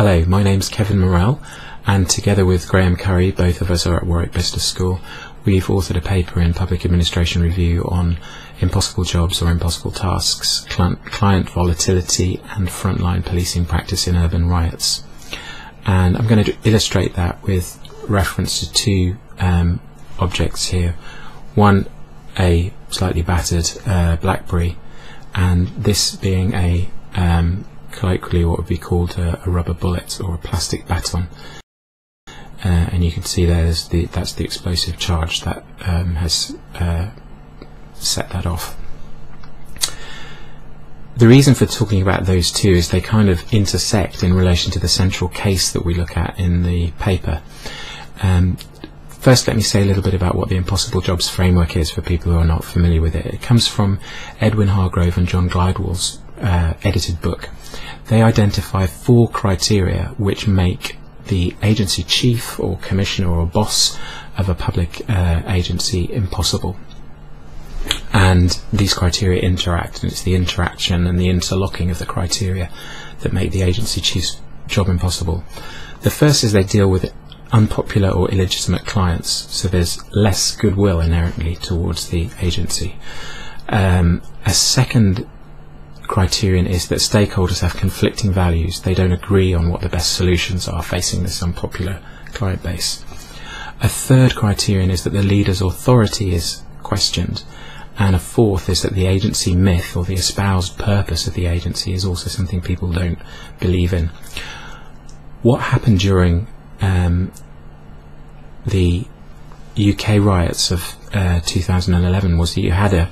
Hello, my name's Kevin Morrell, and together with Graeme Currie, both of us are at Warwick Business School, we've authored a paper in Public Administration Review on impossible jobs or impossible tasks, client volatility and frontline policing practice in urban riots. And I'm going to illustrate that with reference to two objects here. One, a slightly battered BlackBerry, and this being a colloquially what would be called a rubber bullet or a plastic baton. And you can see that's the explosive charge that has set that off. The reason for talking about those two is they kind of intersect in relation to the central case that we look at in the paper. First, let me say a little bit about what the Impossible Jobs framework is for people who are not familiar with it. It comes from Edwin Hargrove and John Glidewell's edited book. They identify 4 criteria which make the agency chief or commissioner or boss of a public agency impossible. And these criteria interact, and it's the interaction and the interlocking of the criteria that make the agency chief's job impossible. The first is they deal with unpopular or illegitimate clients, so there's less goodwill inherently towards the agency. A second criterion is that stakeholders have conflicting values. They don't agree on what the best solutions are facing this unpopular client base. A third criterion is that the leader's authority is questioned, and a fourth is that the agency myth or the espoused purpose of the agency is also something people don't believe in. What happened during the UK riots of 2011 was that you had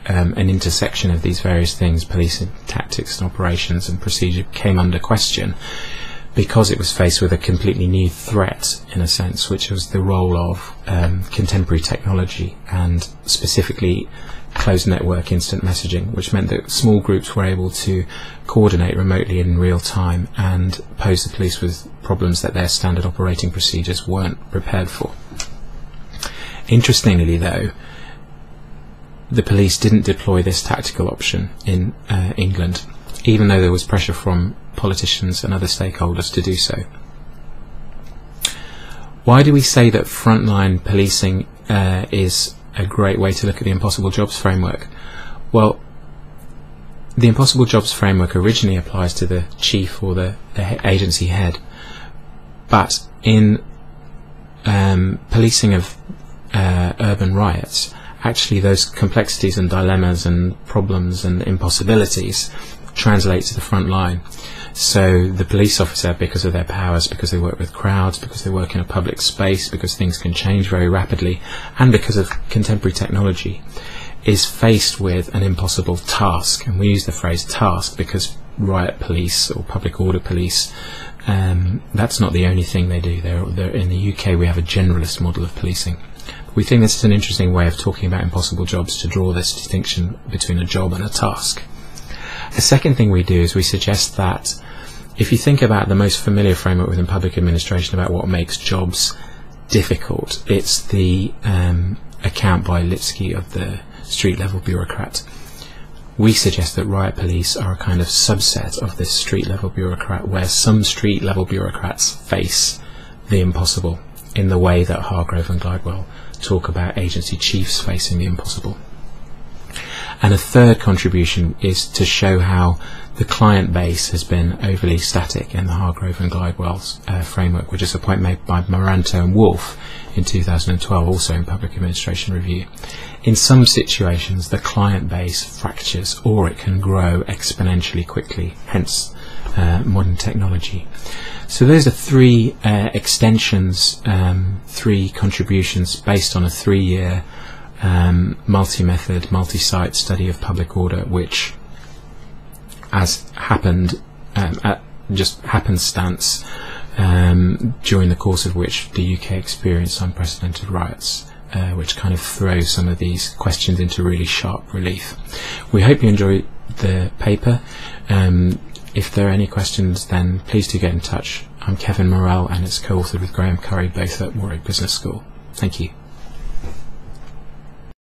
an intersection of these various things. Policing tactics and operations and procedure came under question because it was faced with a completely new threat, in a sense, which was the role of contemporary technology, and specifically closed network instant messaging, which meant that small groups were able to coordinate remotely in real time and pose the police with problems that their standard operating procedures weren't prepared for. Interestingly though, the police didn't deploy this tactical option in England, even though there was pressure from politicians and other stakeholders to do so. Why do we say that frontline policing is a great way to look at the Impossible Jobs framework? Well, the Impossible Jobs framework originally applies to the chief or the agency head, but in policing of urban riots, actually those complexities and dilemmas and problems and impossibilities translate to the front line. So the police officer, because of their powers, because they work with crowds, because they work in a public space, because things can change very rapidly, and because of contemporary technology, is faced with an impossible task. And we use the phrase task because riot police or public order police, that's not the only thing they do. They're in the UK we have a generalist model of policing. We think this is an interesting way of talking about impossible jobs, to draw this distinction between a job and a task. The second thing we do is we suggest that if you think about the most familiar framework within public administration about what makes jobs difficult, it's the account by Lipsky of the street level bureaucrat. We suggest that riot police are a kind of subset of this street level bureaucrat, where some street level bureaucrats face the impossible in the way that Hargrove and Glidewell talk about agency chiefs facing the impossible. And a third contribution is to show how the client base has been overly static in the Hargrove and Glidewell's framework, which is a point made by Maranto and Wolf in 2012, also in Public Administration Review. In some situations, the client base fractures, or it can grow exponentially quickly, hence modern technology. So those are 3 extensions, 3 contributions based on a 3-year multi-method, multi-site study of public order, which, as happened at just happenstance, during the course of which the UK experienced unprecedented riots, which kind of throws some of these questions into really sharp relief. We hope you enjoy the paper. If there are any questions, then please do get in touch. I'm Kevin Morrell, and it's co-authored with Graeme Currie, both at Warwick Business School. Thank you.